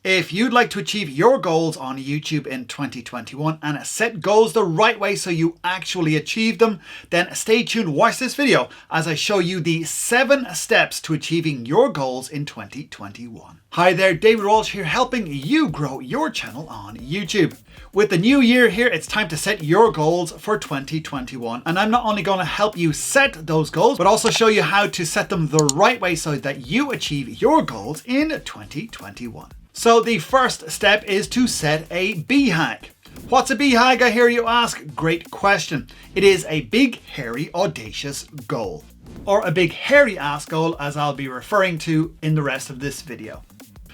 If you'd like to achieve your goals on YouTube in 2021 and set goals the right way so you actually achieve them, then stay tuned, watch this video as I show you the 7 steps to achieving your goals in 2021. Hi there, David Walsh here, helping you grow your channel on YouTube. With the new year here, it's time to set your goals for 2021. And I'm not only going to help you set those goals, but also show you how to set them the right way so that you achieve your goals in 2021. So the first step is to set a BHAG. What's a BHAG, I hear you ask? Great question. It is a big, hairy, audacious goal. Or a big, hairy ass goal, as I'll be referring to in the rest of this video.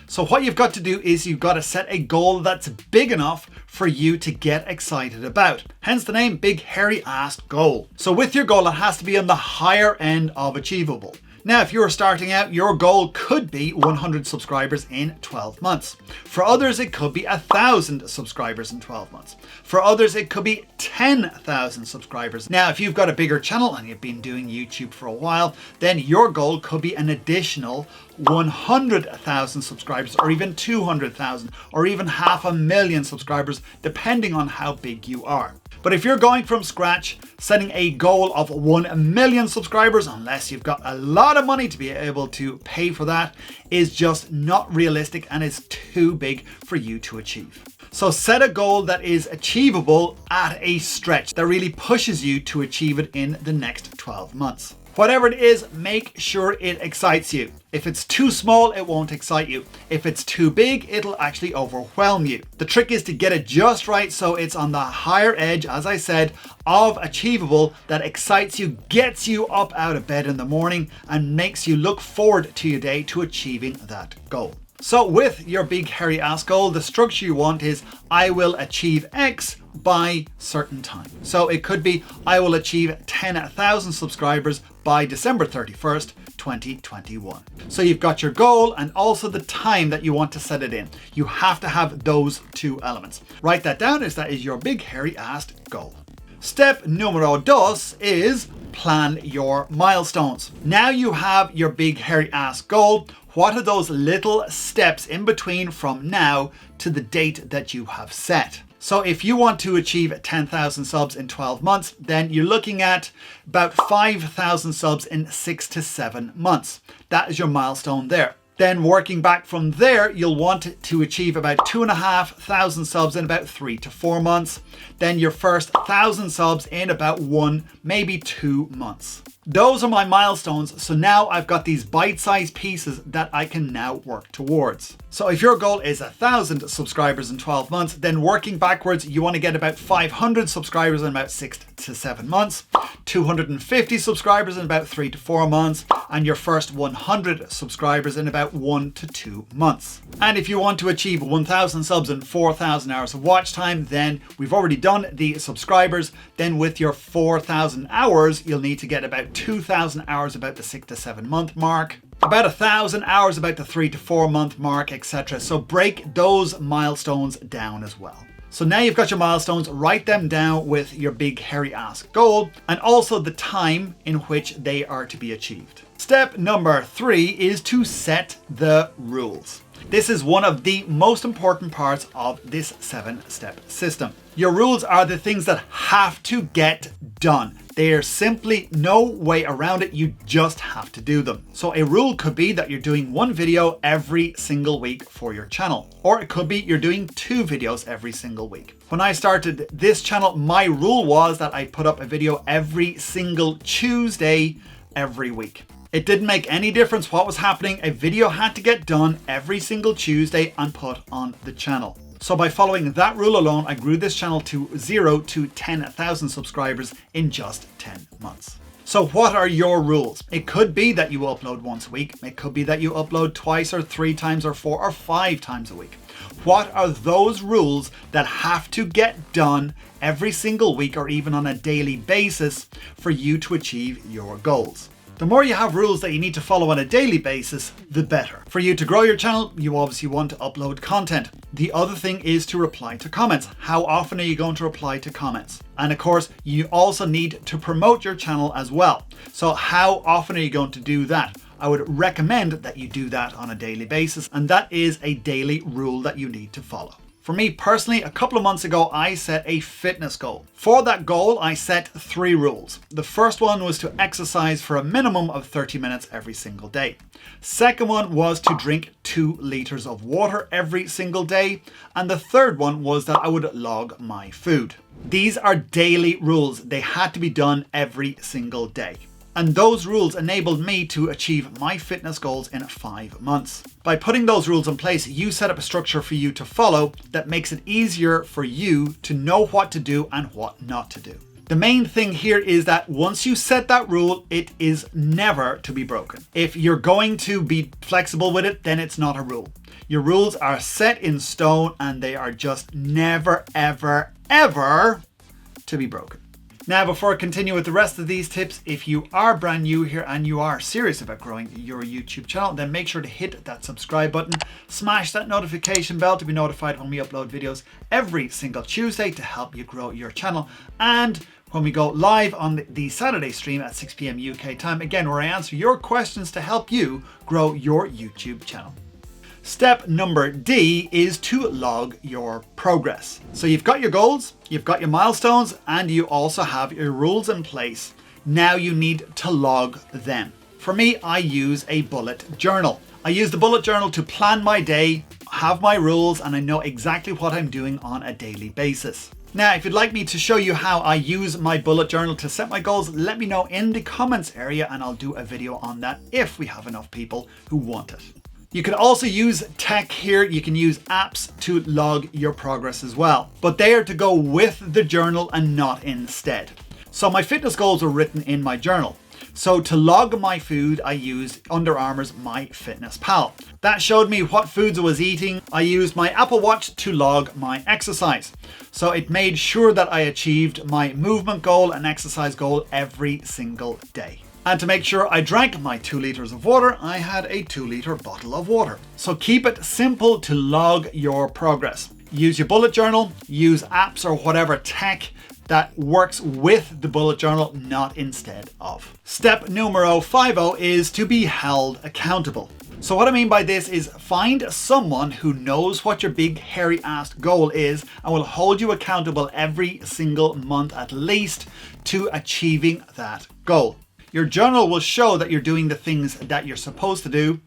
So what you've got to do is you've got to set a goal that's big enough for you to get excited about. Hence the name Big Hairy Ass Goal. So with your goal, it has to be on the higher end of achievable. Now, if you're starting out, your goal could be 100 subscribers in 12 months. For others, it could be 1,000 subscribers in 12 months. For others, it could be 10,000 subscribers. Now, if you've got a bigger channel and you've been doing YouTube for a while, then your goal could be an additional 100,000 subscribers, or even 200,000, or even 500,000 subscribers, depending on how big you are. But if you're going from scratch, setting a goal of 1 million subscribers, unless you've got a lot of money to be able to pay for that, is just not realistic and is too big for you to achieve. So set a goal that is achievable at a stretch, that really pushes you to achieve it in the next 12 months. Whatever it is, make sure it excites you. If it's too small, it won't excite you. If it's too big, it'll actually overwhelm you. The trick is to get it just right so it's on the higher edge, as I said, of achievable, that excites you, gets you up out of bed in the morning, and makes you look forward to your day to achieving that goal. So with your big hairy ass goal, the structure you want is I will achieve X by certain time. So it could be I will achieve 10,000 subscribers by December 31st, 2021. So you've got your goal and also the time that you want to set it in. You have to have those 2 elements. Write that down, as that is your big hairy ass goal. Step numero dos is plan your milestones. Now you have your big hairy ass goal. What are those little steps in between from now to the date that you have set? So if you want to achieve 10,000 subs in 12 months, then you're looking at about 5,000 subs in 6 to 7 months. That is your milestone there. Then working back from there, you'll want to achieve about 2,500 subs in about 3 to 4 months. Then your first 1,000 subs in about 1, maybe 2 months. Those are my milestones. So now I've got these bite-sized pieces that I can now work towards. So if your goal is 1,000 subscribers in 12 months, then working backwards, you want to get about 500 subscribers in about 6 to 7 months, 250 subscribers in about 3 to 4 months, and your first 100 subscribers in about 1 to 2 months. And if you want to achieve 1,000 subs and 4,000 hours of watch time, then we've already done the subscribers. Then with your 4,000 hours, you'll need to get about 2,000 hours about the 6 to 7 month mark, about 1,000 hours about the 3 to 4 month mark, etc. So break those milestones down as well. So now you've got your milestones, write them down with your big hairy ass goal and also the time in which they are to be achieved. Step number 3 is to set the rules. This is one of the most important parts of this 7-step system. Your rules are the things that have to get done. There's simply no way around it. You just have to do them. So a rule could be that you're doing 1 video every single week for your channel. Or it could be you're doing 2 videos every single week. When I started this channel, my rule was that I put up a video every single Tuesday every week. It didn't make any difference what was happening. A video had to get done every single Tuesday and put on the channel. So by following that rule alone, I grew this channel to 0 to 10,000 subscribers in just 10 months. So what are your rules? It could be that you upload once a week. It could be that you upload twice or 3 times or 4 or 5 times a week. What are those rules that have to get done every single week or even on a daily basis for you to achieve your goals? The more you have rules that you need to follow on a daily basis, the better. For you to grow your channel, you obviously want to upload content. The other thing is to reply to comments. How often are you going to reply to comments? And of course, you also need to promote your channel as well. So how often are you going to do that? I would recommend that you do that on a daily basis, and that is a daily rule that you need to follow. For me personally, a couple of months ago, I set a fitness goal. For that goal, I set 3 rules. The first one was to exercise for a minimum of 30 minutes every single day. Second one was to drink 2 liters of water every single day. And the third one was that I would log my food. These are daily rules. They had to be done every single day. And those rules enabled me to achieve my fitness goals in 5 months. By putting those rules in place, you set up a structure for you to follow that makes it easier for you to know what to do and what not to do. The main thing here is that once you set that rule, it is never to be broken. If you're going to be flexible with it, then it's not a rule. Your rules are set in stone and they are just never, ever, ever to be broken. Now, before I continue with the rest of these tips, if you are brand new here and you are serious about growing your YouTube channel, then make sure to hit that subscribe button, smash that notification bell to be notified when we upload videos every single Tuesday to help you grow your channel. And when we go live on the Saturday stream at 6 p.m. UK time, again, where I answer your questions to help you grow your YouTube channel. Step number D is to log your progress. So you've got your goals, you've got your milestones, and you also have your rules in place. Now you need to log them. For me, I use a bullet journal. I use the bullet journal to plan my day, have my rules, and I know exactly what I'm doing on a daily basis. Now, if you'd like me to show you how I use my bullet journal to set my goals, let me know in the comments area and I'll do a video on that if we have enough people who want it. You can also use tech here. You can use apps to log your progress as well, but they are to go with the journal and not instead. So my fitness goals are written in my journal. So to log my food, I used Under Armour's MyFitnessPal. That showed me what foods I was eating. I used my Apple Watch to log my exercise. So it made sure that I achieved my movement goal and exercise goal every single day. And to make sure I drank my 2 liters of water, I had a 2-liter bottle of water. So keep it simple to log your progress. Use your bullet journal, use apps or whatever tech that works with the bullet journal, not instead of. Step numero 50 is to be held accountable. So what I mean by this is find someone who knows what your big hairy ass goal is and will hold you accountable every single month at least to achieving that goal. Your journal will show that you're doing the things that you're supposed to do.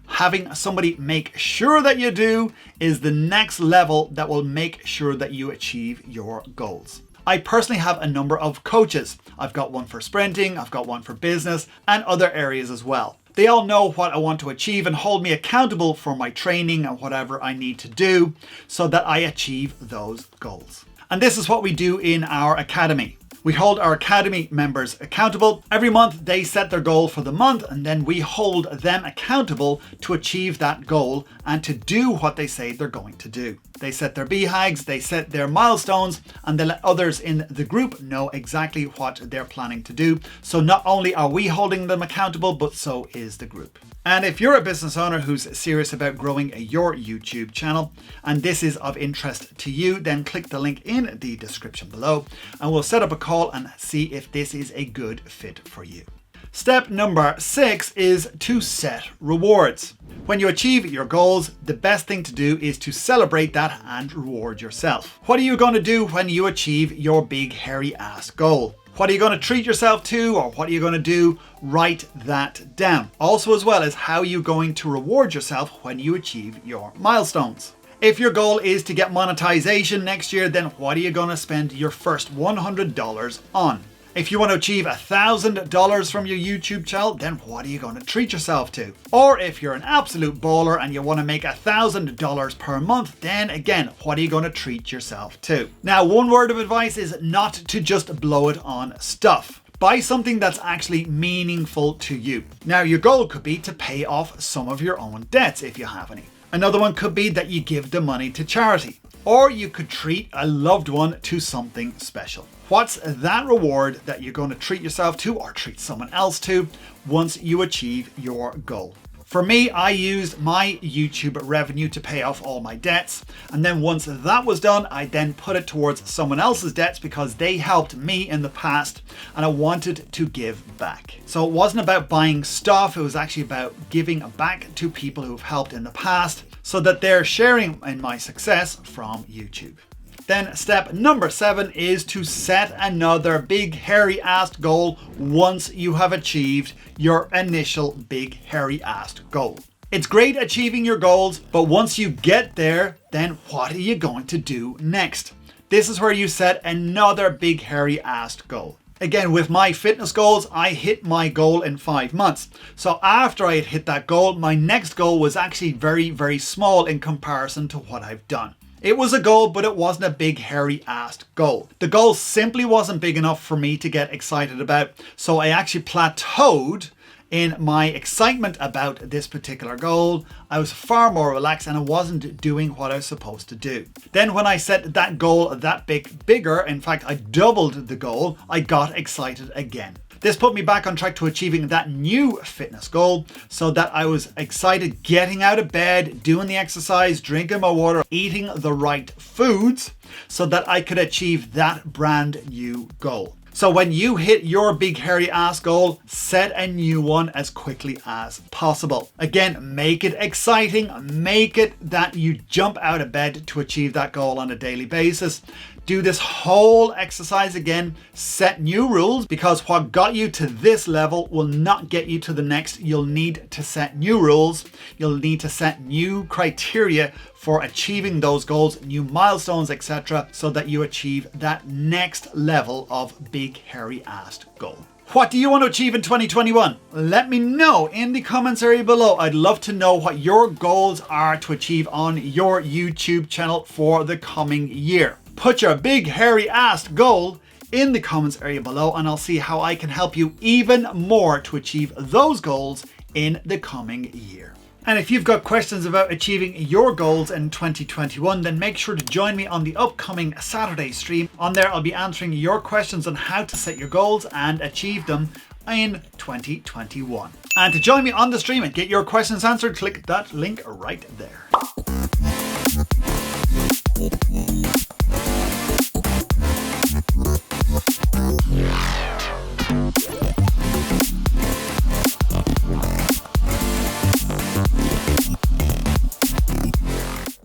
Having somebody make sure that you do is the next level that will make sure that you achieve your goals. I personally have a number of coaches. I've got one for sprinting, I've got one for business and other areas as well. They all know what I want to achieve and hold me accountable for my training and whatever I need to do so that I achieve those goals. And this is what we do in our academy. We hold our academy members accountable. Every month they set their goal for the month and then we hold them accountable to achieve that goal and to do what they say they're going to do. They set their BHAGs, they set their milestones, and they let others in the group know exactly what they're planning to do. So not only are we holding them accountable, but so is the group. And if you're a business owner who's serious about growing your YouTube channel and this is of interest to you, then click the link in the description below and we'll set up a call and see if this is a good fit for you. Step number 6 is to set rewards. When you achieve your goals, the best thing to do is to celebrate that and reward yourself. What are you going to do when you achieve your big hairy ass goal? What are you going to treat yourself to, or what are you going to do? Write that down. Also, as well as how you're going to reward yourself when you achieve your milestones. If your goal is to get monetization next year, then what are you going to spend your first $100 on? If you want to achieve $1,000 from your YouTube channel, then what are you going to treat yourself to? Or if you're an absolute baller and you want to make $1,000 per month, then again, what are you going to treat yourself to? Now, one word of advice is not to just blow it on stuff. Buy something that's actually meaningful to you. Now, your goal could be to pay off some of your own debts if you have any. Another one could be that you give the money to charity. Or you could treat a loved one to something special. What's that reward that you're going to treat yourself to or treat someone else to once you achieve your goal? For me, I used my YouTube revenue to pay off all my debts. And then once that was done, I then put it towards someone else's debts because they helped me in the past and I wanted to give back. So it wasn't about buying stuff, it was actually about giving back to people who've helped in the past so that they're sharing in my success from YouTube. Then step number 7 is to set another big hairy ass goal once you have achieved your initial big hairy ass goal. It's great achieving your goals, but once you get there, then what are you going to do next? This is where you set another big hairy ass goal. Again, with my fitness goals, I hit my goal in 5 months. So after I had hit that goal, my next goal was actually very, very small in comparison to what I've done. It was a goal, but it wasn't a big hairy ass goal. The goal simply wasn't big enough for me to get excited about. So I actually plateaued in my excitement about this particular goal. I was far more relaxed and I wasn't doing what I was supposed to do. Then when I set that goal that bigger, in fact, I doubled the goal, I got excited again. This put me back on track to achieving that new fitness goal so that I was excited getting out of bed, doing the exercise, drinking my water, eating the right foods so that I could achieve that brand new goal. So when you hit your big hairy ass goal, set a new one as quickly as possible. Again, make it exciting, make it that you jump out of bed to achieve that goal on a daily basis. Do this whole exercise again, set new rules because what got you to this level will not get you to the next. You'll need to set new rules. You'll need to set new criteria for achieving those goals, new milestones, etc., so that you achieve that next level of big hairy ass goal. What do you want to achieve in 2021? Let me know in the comments area below. I'd love to know what your goals are to achieve on your YouTube channel for the coming year. Put your big hairy ass goal in the comments area below and I'll see how I can help you even more to achieve those goals in the coming year. And if you've got questions about achieving your goals in 2021, then make sure to join me on the upcoming Saturday stream. On there, I'll be answering your questions on how to set your goals and achieve them in 2021. And to join me on the stream and get your questions answered, click that link right there. Yeah.